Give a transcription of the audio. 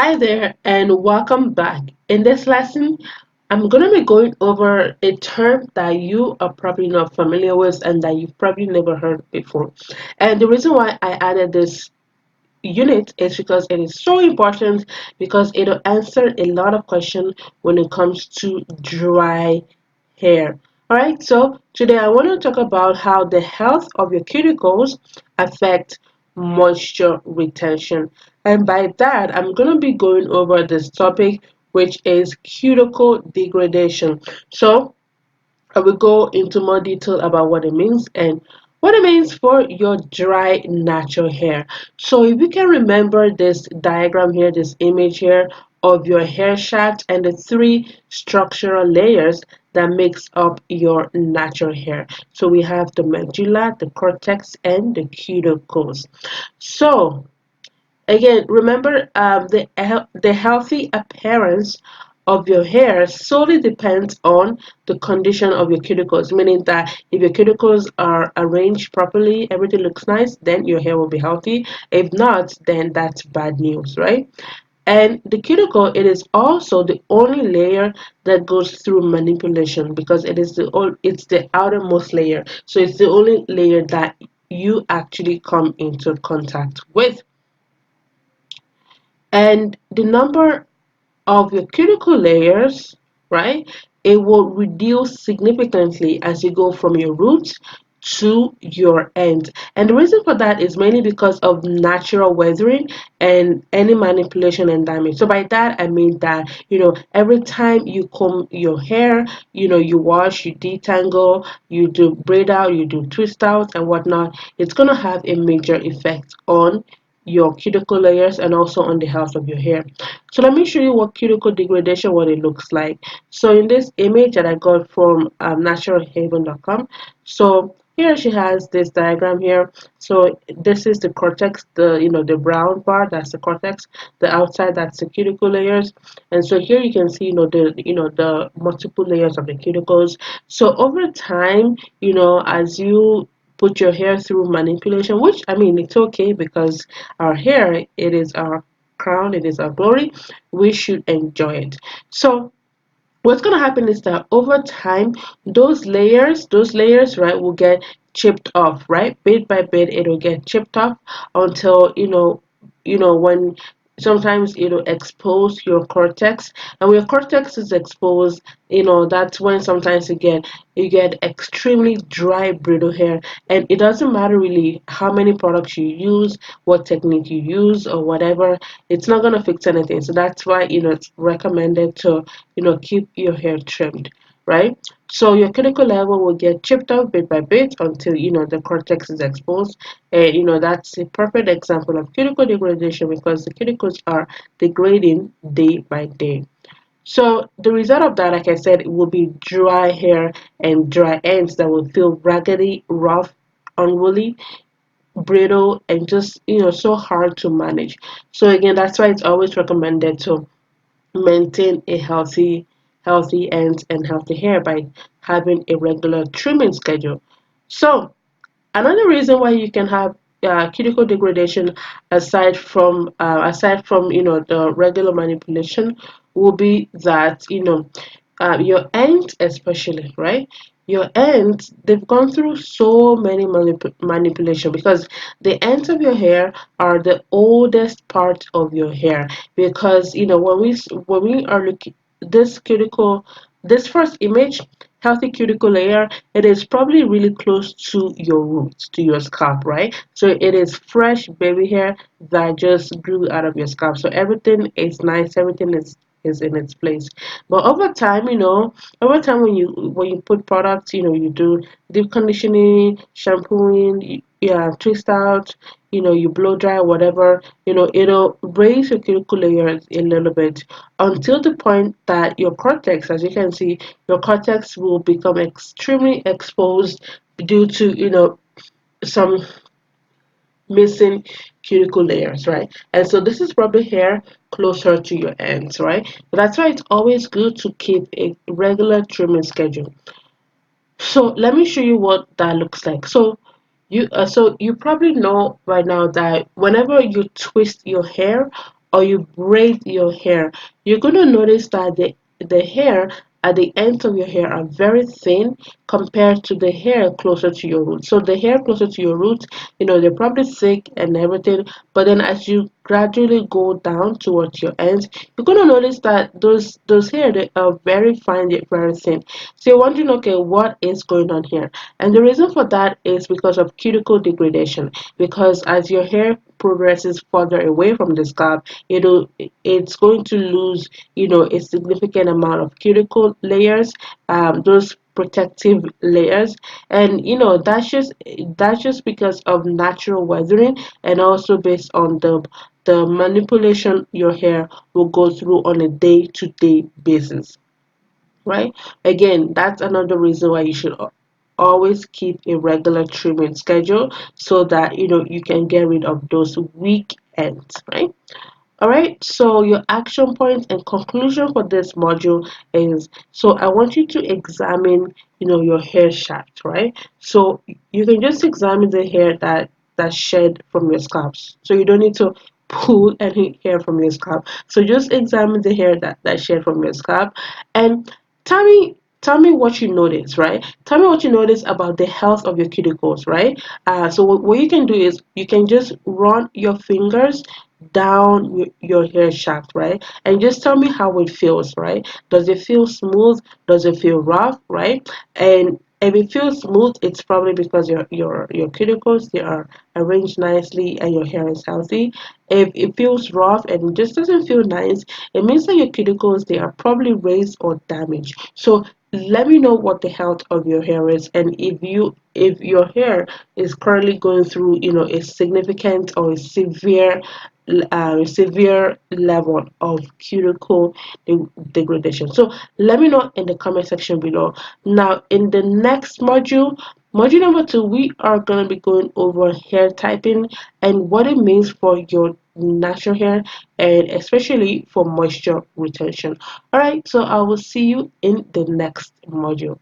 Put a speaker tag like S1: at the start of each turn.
S1: Hi there and welcome back. In this lesson, I'm going to be going over a term that you are probably not familiar with and that you've probably never heard before. And the reason why I added this unit is because it is so important because it'll answer a lot of questions when it comes to dry hair. All right, so today I want to talk about how the health of your cuticles affect moisture retention. And by that, I'm going to be going over this topic, which is cuticle degradation. So I will go into more detail about what it means and what it means for your dry natural hair. So if you can remember this diagram here, this image here of your hair shaft and the three structural layers that makes up your natural hair. So we have the medulla, the cortex, and the cuticles. So again, remember the healthy appearance of your hair solely depends on the condition of your cuticles, meaning that if your cuticles are arranged properly, everything looks nice, then your hair will be healthy. If not, then that's bad news, right? And the cuticle, it is also the only layer that goes through manipulation because it's the outermost layer. So it's the only layer that you actually come into contact with. And the number of your cuticle layers, right, it will reduce significantly as you go from your roots to your end. And the reason for that is mainly because of natural weathering and any manipulation and damage. So by that I mean that, every time you comb your hair, you wash, you detangle, you do braid out, you do twist out and whatnot, it's going to have a major effect on your cuticle layers and also on the health of your hair. So let me show you what cuticle degradation, what it looks like. So in this image that I got from naturalhaven.com, so here she has this diagram here. So this is the cortex, the brown part, that's the cortex. The outside, that's the cuticle layers. And so here you can see the multiple layers of the cuticles. So over time, as you put your hair through manipulation, which I mean it's okay because our hair, it is our crown, it is our glory, we should enjoy it. So what's going to happen is that over time those layers, right, will get chipped off, right, bit by bit it'll get chipped off until when sometimes it'll expose your cortex, and when your cortex is exposed, that's when sometimes you get extremely dry brittle hair, and it doesn't matter really how many products you use, what technique you use or whatever, it's not going to fix anything. So that's why it's recommended to keep your hair trimmed, right? So your cuticle level will get chipped off bit by bit until the cortex is exposed. And that's a perfect example of cuticle degradation because the cuticles are degrading day by day. So the result of that, like I said, it will be dry hair and dry ends that will feel raggedy, rough, unruly, brittle, and just so hard to manage. So again, that's why it's always recommended to maintain a healthy ends and healthy hair by having a regular trimming schedule. So another reason why you can have cuticle degradation, aside from the regular manipulation, will be that your ends, especially, right, your ends, they've gone through so many manipulation because the ends of your hair are the oldest part of your hair. Because when we are looking this cuticle, this first image, healthy cuticle layer, it is probably really close to your roots, to your scalp, right? So it is fresh baby hair that just grew out of your scalp. So everything is nice, everything is in its place. But over time when you put products, you do deep conditioning, shampooing, yeah, twist out, you blow dry, whatever, it'll raise your cuticle layers a little bit until the point that your cortex, as you can see, your cortex will become extremely exposed due to some missing cuticle layers, right? And so this is probably hair closer to your ends, right? But that's why it's always good to keep a regular trimming schedule. So let me show you what that looks like. So you probably know right now that whenever you twist your hair or you braid your hair, you're going to notice that the hair at the ends of your hair are very thin compared to the hair closer to your roots. So the hair closer to your roots, they're probably thick and everything, but then as you gradually go down towards your ends, you're going to notice that those hair, they are very fine yet very thin. So you're wondering, okay, what is going on here? And the reason for that is because of cuticle degradation. Because as your hair progresses further away from the scalp, it's going to lose, a significant amount of cuticle layers, those protective layers, and that's just because of natural weathering, and also based on the manipulation your hair will go through on a day-to-day basis, right? Again, that's another reason why you should always keep a regular trimming schedule, so that you can get rid of those weak ends, right? All right, so your action point and conclusion for this module is, so I want you to examine, your hair shaft, right? So you can just examine the hair that shed from your scalps. So you don't need to pull any hair from your scalp. So just examine the hair that shed from your scalp, and tell me what you notice, right? Tell me what you notice about the health of your cuticles, right? So what you can do is you can just run your fingers down your hair shaft, right? And just tell me how it feels, right? Does it feel smooth? Does it feel rough, right? And if it feels smooth, it's probably because your cuticles, they are arranged nicely and your hair is healthy. If it feels rough and it just doesn't feel nice, it means that your cuticles, they are probably raised or damaged. So let me know what the health of your hair is, and if your hair is currently going through, a significant or a severe level of cuticle degradation. So let me know in the comment section below. Now, in the next module number 2, we are going to be going over hair typing and what it means for your natural hair, and especially for moisture retention. All right, so I will see you in the next module.